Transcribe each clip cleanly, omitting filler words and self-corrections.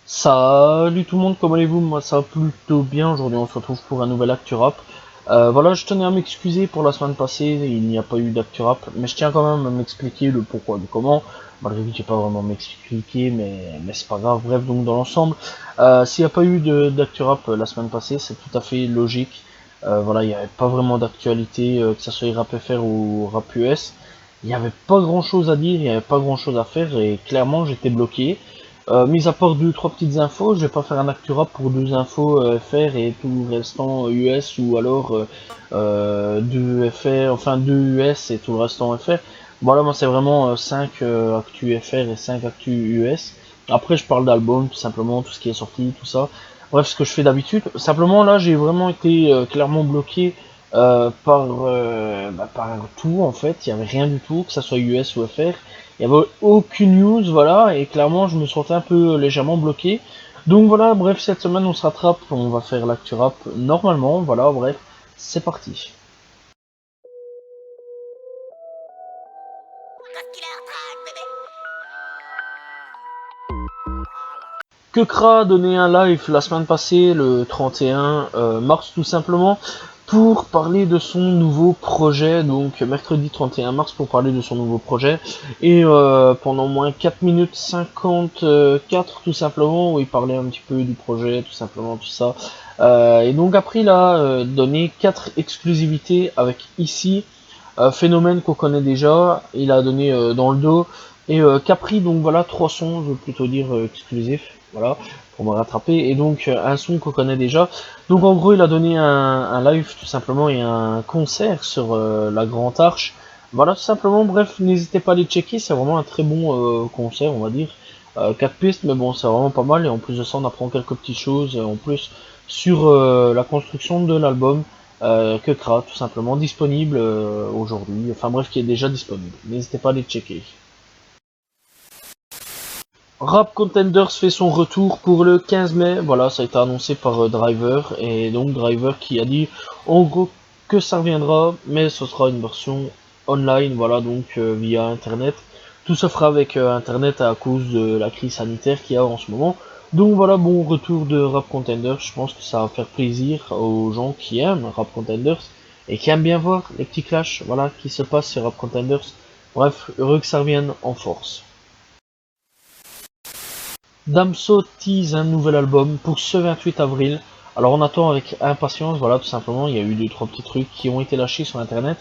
Salut tout le monde, comment allez-vous? Moi ça va plutôt bien, aujourd'hui on se retrouve pour un nouvel Actu Rap. Voilà, je tenais à m'excuser pour la semaine passée, il n'y a pas eu d'Actu Rap, mais je tiens quand même à m'expliquer le pourquoi du comment, malgré que j'ai pas vraiment m'expliqué, mais c'est pas grave. Bref, donc dans l'ensemble, s'il n'y a pas eu d'Actu Rap la semaine passée, c'est tout à fait logique. Voilà, il n'y avait pas vraiment d'actualité, que ce soit Rap FR ou Rap US, il n'y avait pas grand chose à dire, il n'y avait pas grand chose à faire, et clairement j'étais bloqué. Mis à part deux trois petites infos, je vais pas faire un Actu Rap pour deux infos FR et tout le restant US, ou alors deux FR, enfin deux US et tout le restant FR. Voilà, moi c'est vraiment 5 Actu FR et 5 Actu US. Après je parle d'album, tout simplement, tout ce qui est sorti, tout ça. Bref, ce que je fais d'habitude. Simplement là j'ai vraiment été clairement bloqué par tout en fait. Il y avait rien du tout, que ça soit US ou FR. Il n'y avait aucune news, voilà, et clairement je me sentais un peu légèrement bloqué. Donc voilà, bref, cette semaine on se rattrape, on va faire l'actu rap normalement, voilà, bref, c'est parti. Kekra a donné un live la semaine passée, le 31 mars tout simplement, pour parler de son nouveau projet, donc mercredi 31 mars pour parler de son nouveau projet, et pendant moins 4 minutes 54 tout simplement, où il parlait un petit peu du projet, tout simplement, tout ça. Et donc après il a donné 4 exclusivités avec ici, phénomène qu'on connaît déjà, il a donné dans le dos, et Capri, donc voilà, 3 sons, je veux plutôt dire exclusifs, voilà, pour me rattraper, et donc un son qu'on connaît déjà. Donc en gros, il a donné un live tout simplement et un concert sur la Grande Arche. Voilà, tout simplement, bref, n'hésitez pas à les checker, c'est vraiment un très bon concert, on va dire. 4 pistes, mais bon, c'est vraiment pas mal, et en plus de ça, on apprend quelques petites choses en plus sur la construction de l'album. Kekra, tout simplement, disponible aujourd'hui, enfin bref, qui est déjà disponible. N'hésitez pas à les checker. Rap Contenders fait son retour pour le 15 mai, voilà, ça a été annoncé par Driver, et donc Driver qui a dit en gros que ça reviendra, mais ce sera une version online, voilà, donc via internet. Tout se fera avec internet à cause de la crise sanitaire qu'il y a en ce moment. Donc voilà, bon retour de Rap Contenders, je pense que ça va faire plaisir aux gens qui aiment Rap Contenders et qui aiment bien voir les petits clashs, voilà, qui se passent sur Rap Contenders. Bref, heureux que ça revienne en force. Damso tease un nouvel album pour ce 28 avril. Alors on attend avec impatience, voilà, tout simplement, il y a eu deux trois petits trucs qui ont été lâchés sur internet,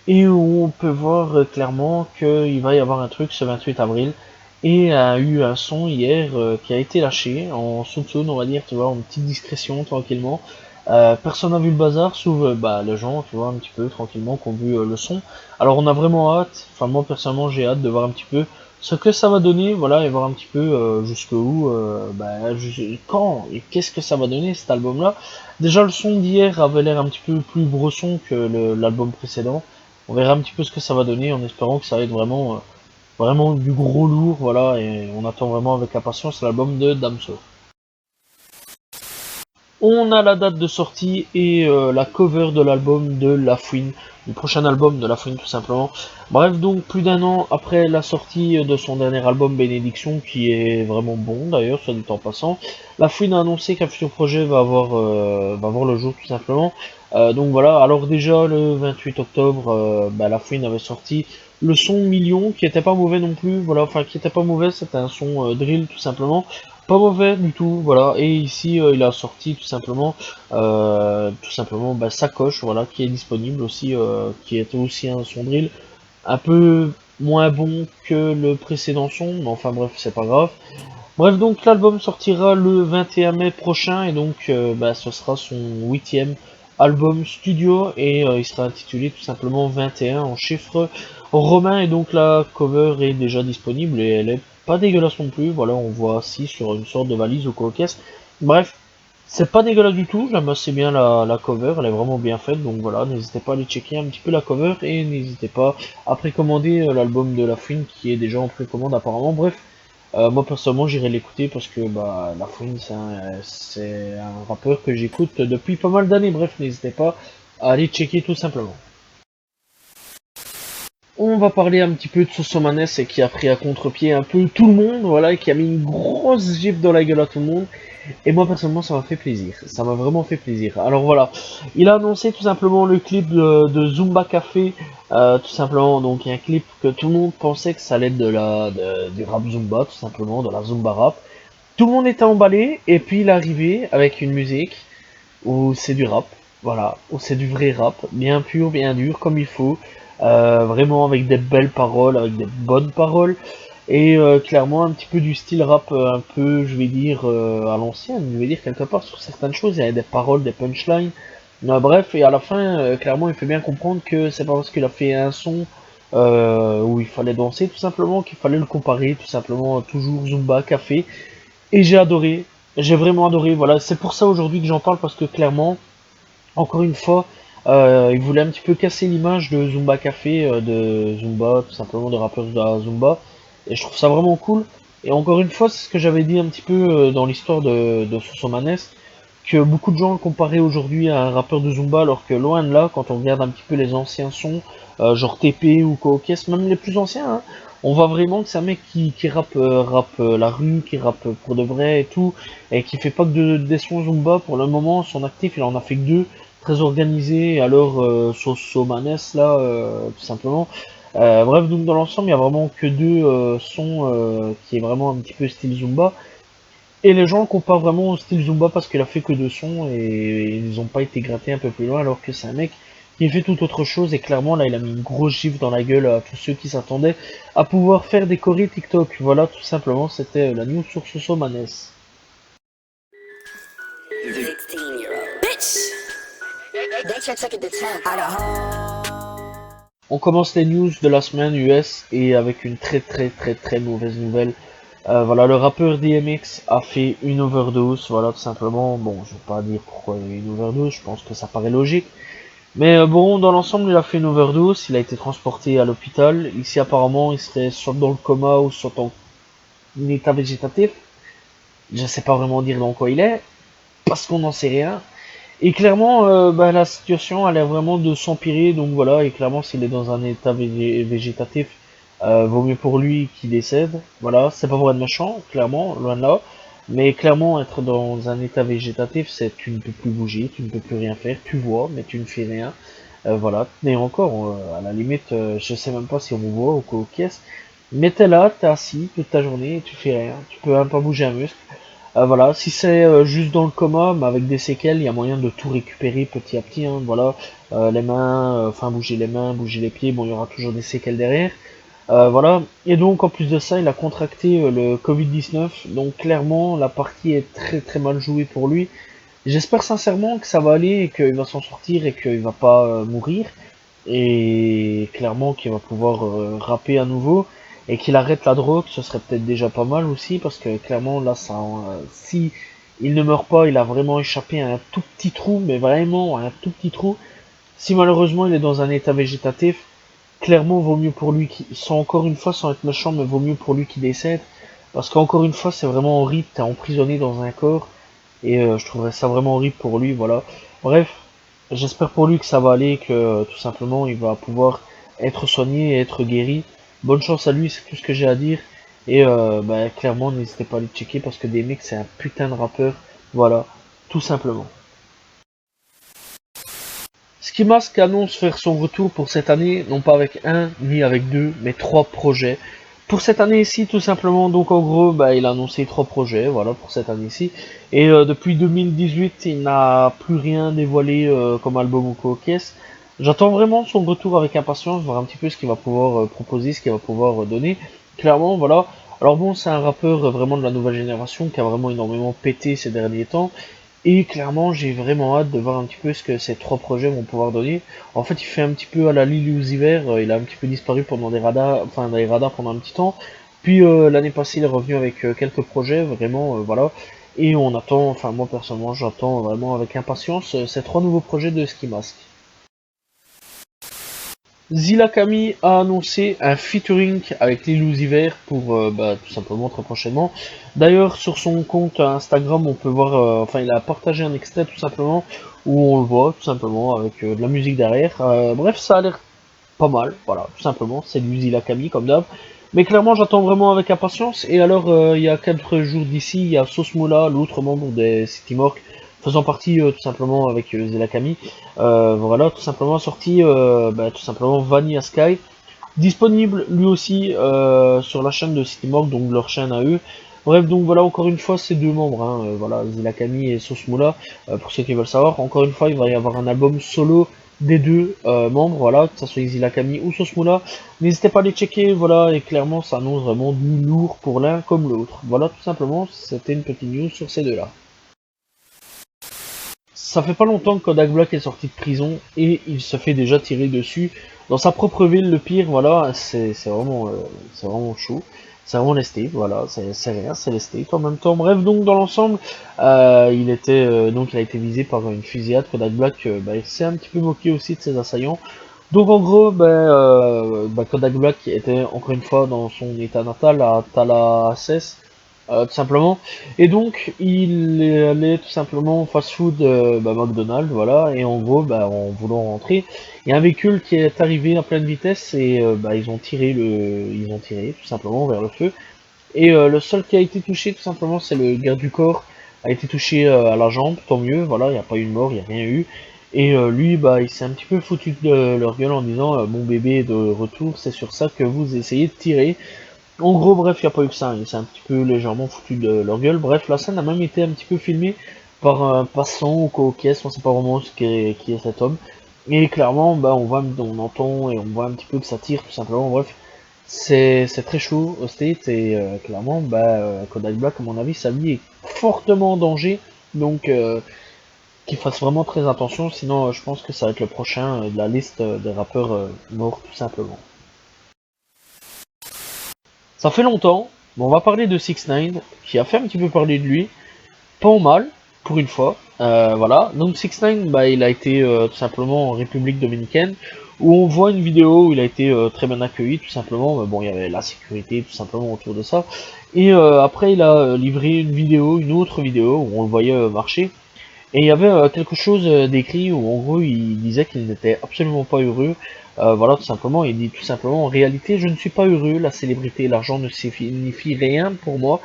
et où on peut voir clairement qu'il va y avoir un truc ce 28 avril, et a eu un son hier qui a été lâché en soupçonne, on va dire, tu vois, en petite discrétion, tranquillement. Personne n'a vu le bazar, sauf les gens, tu vois, un petit peu tranquillement, qui ont vu le son. Alors on a vraiment hâte, enfin moi personnellement j'ai hâte de voir un petit peu ce que ça va donner, voilà, et voir un petit peu jusqu'où, quand et qu'est-ce que ça va donner cet album-là. Déjà le son d'hier avait l'air un petit peu plus brosson que l'album précédent. On verra un petit peu ce que ça va donner en espérant que ça va être vraiment, vraiment du gros lourd, voilà, et on attend vraiment avec impatience l'album de Damso. On a la date de sortie et la cover de l'album de La Fouine, du prochain album de La Fouine tout simplement. Bref, donc plus d'un an après la sortie de son dernier album Bénédiction, qui est vraiment bon d'ailleurs, soit dit en passant, La Fouine a annoncé qu'un futur projet va voir le jour tout simplement. Donc voilà, alors déjà le 28 octobre, La Fouine avait sorti le son Million, qui était pas mauvais non plus, voilà, enfin qui était pas mauvais, c'était un son drill tout simplement. Pas mauvais du tout, voilà. Et ici, il a sorti tout simplement Sacoche, voilà, qui est disponible aussi, qui est aussi un son drill un peu moins bon que le précédent son, mais enfin bref, c'est pas grave. Bref, donc l'album sortira le 21 mai prochain, et donc ce sera son 8e album studio, et il sera intitulé tout simplement 21 en chiffres romains, et donc la cover est déjà disponible, et elle est pas dégueulasse non plus, voilà, on voit assis sur une sorte de valise ou quoi caisse. Bref, c'est pas dégueulasse du tout, j'aime assez bien la cover, elle est vraiment bien faite, donc voilà, n'hésitez pas à aller checker un petit peu la cover, et n'hésitez pas à précommander l'album de La Fouine qui est déjà en précommande apparemment. Bref, moi personnellement j'irai l'écouter parce que La Fouine c'est un rappeur que j'écoute depuis pas mal d'années. Bref, n'hésitez pas à aller checker tout simplement. On va parler un petit peu de Sosomanes et qui a pris à contre-pied un peu tout le monde, voilà, et qui a mis une grosse gifle dans la gueule à tout le monde. Et moi personnellement ça m'a fait plaisir, ça m'a vraiment fait plaisir. Alors voilà, il a annoncé tout simplement le clip de Zumba Café, tout simplement, donc un clip que tout le monde pensait que ça allait être du rap Zumba, tout simplement, de la Zumba rap. Tout le monde était emballé, et puis il est arrivé avec une musique où c'est du rap, voilà, où c'est du vrai rap, bien pur, bien dur, comme il faut, vraiment avec des belles paroles, avec des bonnes paroles, et clairement un petit peu du style rap un peu, je vais dire, à l'ancienne, je vais dire quelque part sur certaines choses, il y a des paroles, des punchlines, bref, et à la fin, clairement il fait bien comprendre que c'est pas parce qu'il a fait un son où il fallait danser tout simplement qu'il fallait le comparer tout simplement toujours Zumba, Café, et j'ai adoré, j'ai vraiment adoré, voilà, c'est pour ça aujourd'hui que j'en parle parce que clairement, encore une fois, il voulait un petit peu casser l'image de Zumba Café, de Zumba, tout simplement de rappeurs de la Zumba. Et je trouve ça vraiment cool. Et encore une fois, c'est ce que j'avais dit un petit peu dans l'histoire de Sosomanes, que beaucoup de gens le comparaient aujourd'hui à un rappeur de Zumba, alors que loin de là, quand on regarde un petit peu les anciens sons, genre TP ou Cookes, même les plus anciens, hein, on voit vraiment que c'est un mec qui rappe la rue, qui rappe pour de vrai et tout, et qui fait pas que des sons Zumba. Pour le moment, son actif, il en a fait que deux, très organisé, alors Sosomanes là, tout simplement. Bref, donc dans l'ensemble, il y a vraiment que deux sons qui est vraiment un petit peu style Zumba. Et les gens le comparent vraiment au style Zumba parce qu'il a fait que deux sons et ils n'ont pas été grattés un peu plus loin alors que c'est un mec qui fait tout autre chose et clairement là il a mis une grosse gifle dans la gueule à tous ceux qui s'attendaient à pouvoir faire des chorés TikTok. Voilà, tout simplement, c'était la news sur Sosomanes. On commence les news de la semaine US et avec une très mauvaise nouvelle. Voilà, le rappeur DMX a fait une overdose, voilà, tout simplement. Bon, je vais pas dire pourquoi il y a eu une overdose, je pense que ça paraît logique. Mais bon, dans l'ensemble, il a fait une overdose, il a été transporté à l'hôpital. Ici, apparemment, il serait soit dans le coma ou soit en état végétatif. Je sais pas vraiment dire dans quoi il est, parce qu'on n'en sait rien. Et clairement, la situation a l'air vraiment de s'empirer, donc voilà, et clairement, s'il est dans un état végétatif, vaut mieux pour lui qu'il décède. Voilà, c'est pas pour être méchant, clairement, loin de là. Mais clairement, être dans un état végétatif, c'est tu ne peux plus bouger, tu ne peux plus rien faire, tu vois, mais tu ne fais rien. Voilà, mais encore, à la limite, je sais même pas si on me voit ou quoi au caisse. Mais t'es là, t'es assis toute ta journée et tu fais rien, tu peux même pas bouger un muscle. Voilà, si c'est juste dans le coma, mais avec des séquelles, il y a moyen de tout récupérer petit à petit, hein, voilà. Les mains, enfin bouger les mains, bouger les pieds, bon, il y aura toujours des séquelles derrière. Voilà, et donc en plus de ça, il a contracté le Covid-19, donc clairement, la partie est très mal jouée pour lui. J'espère sincèrement que ça va aller et qu'il va s'en sortir et qu'il va pas mourir et clairement qu'il va pouvoir rapper à nouveau et qu'il arrête la drogue, ce serait peut-être déjà pas mal aussi parce que clairement là ça si il ne meurt pas, il a vraiment échappé à un tout petit trou, mais vraiment un tout petit trou. Si malheureusement il est dans un état végétatif, clairement vaut mieux pour lui sans encore une fois sans être méchant, mais vaut mieux pour lui qu'il décède parce qu'encore une fois c'est vraiment horrible, t'es emprisonné dans un corps et je trouverais ça vraiment horrible pour lui, voilà. Bref, j'espère pour lui que ça va aller, que tout simplement il va pouvoir être soigné et être guéri. Bonne chance à lui, c'est tout ce que j'ai à dire. Et clairement, n'hésitez pas à le checker parce que DMX c'est un putain de rappeur. Voilà, tout simplement. Ski Mask annonce faire son retour pour cette année, non pas avec un ni avec deux, mais trois projets. Pour cette année-ci, tout simplement, donc en gros, il a annoncé trois projets, voilà, pour cette année-ci. Et depuis 2018, il n'a plus rien dévoilé comme album ou quoi caisse. J'attends vraiment son retour avec impatience, voir un petit peu ce qu'il va pouvoir proposer, ce qu'il va pouvoir donner. Clairement, voilà. Alors bon, c'est un rappeur vraiment de la nouvelle génération qui a vraiment énormément pété ces derniers temps. Et clairement, j'ai vraiment hâte de voir un petit peu ce que ces trois projets vont pouvoir donner. En fait, il fait un petit peu à la Lil Uzi Vert, il a un petit peu disparu pendant des radars, enfin dans les radars pendant un petit temps. Puis l'année passée, il est revenu avec quelques projets, vraiment, voilà. Et on attend, enfin moi personnellement, j'attends vraiment avec impatience ces trois nouveaux projets de Ski Mask. Zilla Kami a annoncé un featuring avec Lil Uzi Vert pour tout simplement très prochainement. D'ailleurs sur son compte Instagram on peut voir, enfin il a partagé un extrait tout simplement où on le voit tout simplement avec de la musique derrière. Bref ça a l'air pas mal, voilà, tout simplement, c'est du Zilakami comme d'hab. Mais clairement, j'attends vraiment avec impatience. Et alors, il y a 4 jours d'ici, il y a Sauce Moula, l'autre membre des City Morgue, faisant partie tout simplement avec Zilakami. Voilà, tout simplement sorti, tout simplement Vanilla Sky. Disponible lui aussi sur la chaîne de City Morgue, donc leur chaîne à eux. Bref, donc voilà, encore une fois, ces deux membres, hein, voilà, Zilakami et Sauce Moula, pour ceux qui veulent savoir. Encore une fois, il va y avoir un album solo des deux membres, voilà, que ce soit Zilakami ou Sauce Moula. N'hésitez pas à les checker, voilà, et clairement, ça annonce vraiment du lourd pour l'un comme l'autre. Voilà, tout simplement, c'était une petite news sur ces deux-là. Ça fait pas longtemps que Kodak Black est sorti de prison et il se fait déjà tirer dessus dans sa propre ville. Le pire, voilà, c'est vraiment chaud, c'est vraiment lesté, voilà, c'est rien, c'est lesté en même temps. Bref, donc dans l'ensemble, il a été visé par une fusillade. Kodak Black, il s'est un petit peu moqué aussi de ses assaillants. Donc en gros, Kodak Black était encore une fois dans son état natal à Tallahassee, tout simplement. Et donc, il est allé tout simplement au fast-food McDonald's, voilà. Et en gros, en voulant rentrer, il y a un véhicule qui est arrivé à pleine vitesse et ils ont tiré tout simplement vers le feu. Et le seul qui a été touché, tout simplement, c'est le garde du corps, a été touché à la jambe, tant mieux, voilà, il n'y a pas eu de mort, il n'y a rien eu. Et lui, il s'est un petit peu foutu de leur gueule en disant mon bébé est de retour, c'est sur ça que vous essayez de tirer. En gros, bref, il n'y a pas eu que ça, il s'est un petit peu légèrement foutu de leur gueule. Bref, la scène a même été un petit peu filmée par un passant ou coquesse, on sait pas vraiment qui est cet homme. Et clairement, on entend et on voit un petit peu que ça tire, tout simplement. Bref, c'est très chaud au State et clairement, Kodak Black, à mon avis, sa vie est fortement en danger. Donc, qu'il fasse vraiment très attention, sinon je pense que ça va être le prochain de la liste des rappeurs morts, tout simplement. Ça fait longtemps, mais on va parler de 6 9 qui a fait un petit peu parler de lui, pas en mal, pour une fois. Voilà, donc 6 9 il a été tout simplement en République Dominicaine, où on voit une vidéo où il a été très bien accueilli, tout simplement. Mais bon, il y avait la sécurité, tout simplement, autour de ça. Et après, il a livré une autre vidéo, où on le voyait marcher. Et il y avait quelque chose d'écrit où en gros il disait qu'il n'était absolument pas heureux. Voilà, tout simplement, il dit tout simplement, en réalité je ne suis pas heureux, la célébrité et l'argent ne signifient rien pour moi,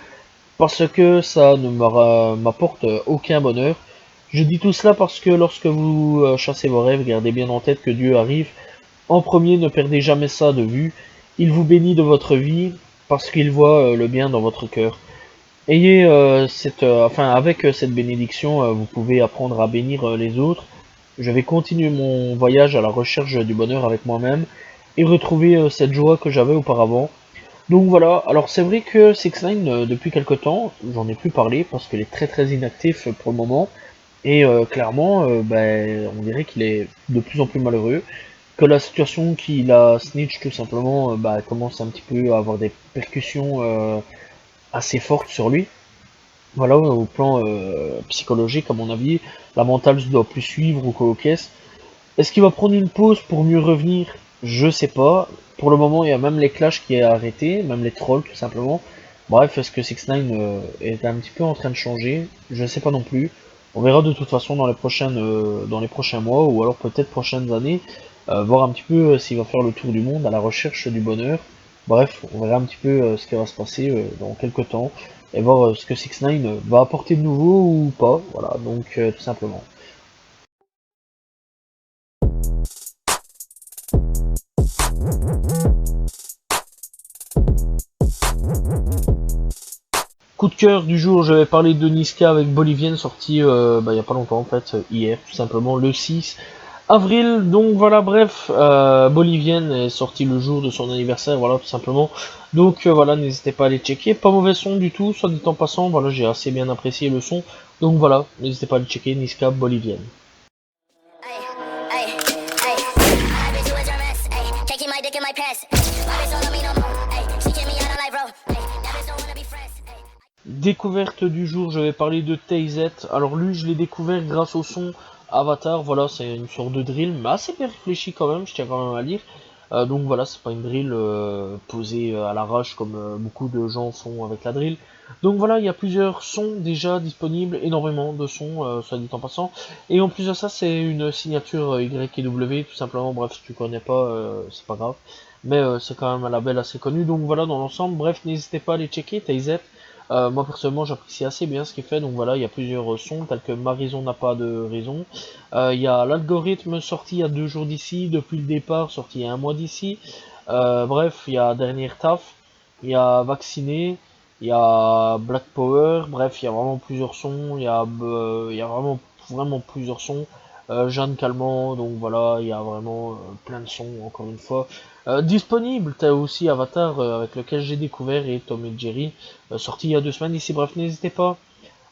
parce que ça ne m'apporte aucun bonheur. Je dis tout cela parce que lorsque vous chassez vos rêves, gardez bien en tête que Dieu arrive. En premier, ne perdez jamais ça de vue. Il vous bénit de votre vie, parce qu'il voit le bien dans votre cœur. Ayez avec cette bénédiction, vous pouvez apprendre à bénir les autres. Je vais continuer mon voyage à la recherche du bonheur avec moi-même et retrouver cette joie que j'avais auparavant. Donc voilà, alors c'est vrai que 6ix9ine, depuis quelque temps, j'en ai plus parlé parce qu'il est très très inactif pour le moment. Et clairement, on dirait qu'il est de plus en plus malheureux, que la situation qu'il a snitch tout simplement commence un petit peu à avoir des percussions assez fortes sur lui. Voilà, au plan psychologique, à mon avis, la mentale ne doit plus suivre ou quoi qu'est-ce. Est-ce qu'il va prendre une pause pour mieux revenir? Je sais pas. Pour le moment, il y a même les clashs qui est arrêté, même les trolls tout simplement. Bref, est-ce que 6ix9ine est un petit peu en train de changer? Je sais pas non plus. On verra de toute façon dans les prochains mois ou alors peut-être prochaines années, voir un petit peu s'il va faire le tour du monde à la recherche du bonheur. Bref, on verra un petit peu ce qui va se passer dans quelques temps et voir ce que 6ix9ine va apporter de nouveau ou pas. Voilà, donc tout simplement. Coup de cœur du jour, je vais parler de Niska avec Bolivienne, sorti il y a pas longtemps en fait, hier, tout simplement, le 6 avril. Donc voilà, bref, Bolivienne est sorti le jour de son anniversaire, voilà, tout simplement. Donc voilà, n'hésitez pas à aller checker. Pas mauvais son du tout, soit dit en passant, voilà, j'ai assez bien apprécié le son. Donc voilà, n'hésitez pas à aller checker Niska Bolivienne. Découverte du jour, je vais parler de TayZ. Alors lui, je l'ai découvert grâce au son Avatar. Voilà, c'est une sorte de drill, mais assez bien réfléchi quand même, je tiens quand même à lire. Donc voilà, c'est pas une drill posée à l'arrache comme beaucoup de gens font avec la drill. Donc voilà, il y a plusieurs sons déjà disponibles, énormément de sons, soit dit en passant. Et en plus de ça, c'est une signature Y&W, tout simplement. Bref, si tu connais pas, c'est pas grave. Mais c'est quand même un label assez connu. Donc voilà, dans l'ensemble, bref, n'hésitez pas à les checker, TazeZ. Moi personnellement j'apprécie assez bien ce qu'il fait, donc voilà, il y a plusieurs sons tels que Ma raison n'a pas de raison. Il y a l'algorithme sorti il y a 2 jours d'ici, depuis le départ sorti il y a 1 mois d'ici. Bref, il y a Dernier Taf, il y a Vacciné, il y a Black Power, bref, il y a vraiment plusieurs sons, il y a vraiment plusieurs sons. Jeanne Calment, donc voilà, il y a vraiment plein de sons, encore une fois. Disponible, t'as aussi Avatar avec lequel j'ai découvert et Tom et Jerry, sorti il y a 2 semaines ici, bref, n'hésitez pas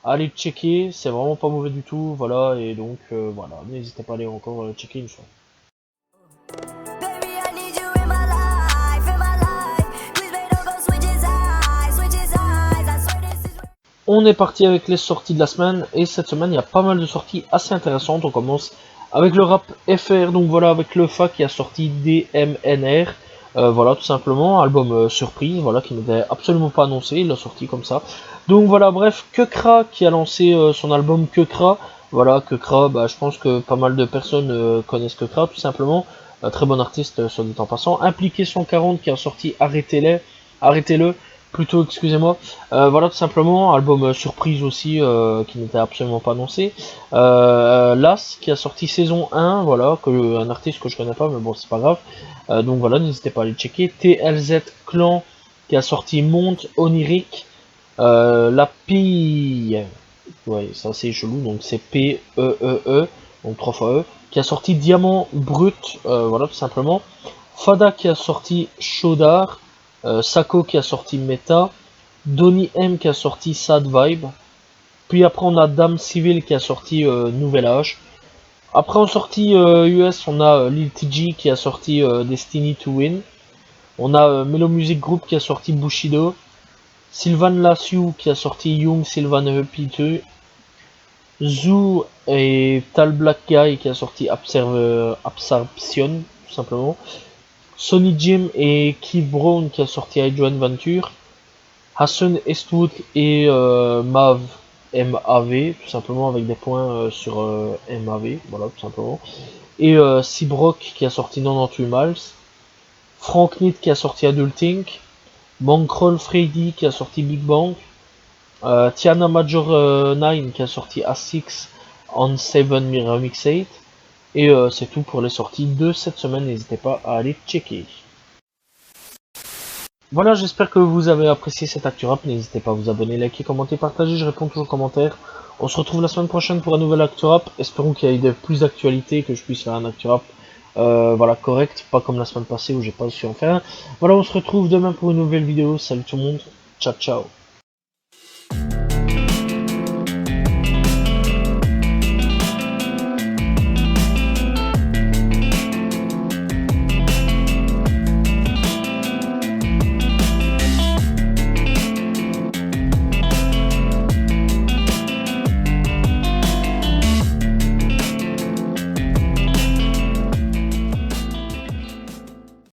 à aller checker, c'est vraiment pas mauvais du tout, voilà, et donc voilà, n'hésitez pas à aller encore checker une fois. Baby, I need you in my life, in my life. Please, babe, don't go switch his eyes, switch his eyes. I swear this is. On est parti avec les sorties de la semaine, et cette semaine il y a pas mal de sorties assez intéressantes. On commence avec le rap FR, donc voilà, avec le FA qui a sorti DMNR, voilà, tout simplement, album surprise, voilà, qui n'était absolument pas annoncé, il l'a sorti comme ça. Donc voilà, bref, Kekra qui a lancé son album Kekra, voilà, Kekra, bah, je pense que pas mal de personnes connaissent Kekra, tout simplement, très bon artiste, soit dit en passant. Impliqué 140 qui a sorti Arrêtez-le, plutôt, excusez-moi. Voilà, tout simplement, album surprise aussi, qui n'était absolument pas annoncé. Las, qui a sorti saison 1, voilà, un artiste que je connais pas, mais bon, c'est pas grave. Donc voilà, n'hésitez pas à aller checker. TLZ Clan, qui a sorti Monte Onirique. La Pille, ouais, ça c'est chelou, donc c'est P-E-E-E, donc 3 fois E, qui a sorti Diamant Brut, voilà, tout simplement. Fada qui a sorti Chaudard. Sako qui a sorti Meta, Donny M qui a sorti Sad Vibe, puis après on a Dame Civil qui a sorti Nouvel Âge. Après en sortie US on a Lil TG qui a sorti Destiny to Win. On a Melo Music Group qui a sorti Bushido, Sylvan Lassiu qui a sorti Young Sylvan Happy 2, Zoo et Tal Black Guy qui a sorti Absorption tout simplement, Sonny Jim et Keith Brown qui a sorti Hydroid Venture, Hassan Eastwood et MAV, tout simplement avec des points sur MAV, voilà, tout simplement. Et Cibrock qui a sorti 98 Miles, Frank Nitt qui a sorti Adulting, Bankroll Freddy qui a sorti Big Bang, Tiana Major 9 qui a sorti A6 on 7 Mirror Mixate. Et c'est tout pour les sorties de cette semaine, n'hésitez pas à aller checker. Voilà, j'espère que vous avez apprécié cette Actu Rap. N'hésitez pas à vous abonner, liker, commenter, partager. Je réponds toujours aux commentaires. On se retrouve la semaine prochaine pour un nouvel Actu Rap. Espérons qu'il y ait plus d'actualité, que je puisse faire un Actu Rap voilà, correct. Pas comme la semaine passée où j'ai pas su en faire un. Voilà, on se retrouve demain pour une nouvelle vidéo. Salut tout le monde. Ciao, ciao.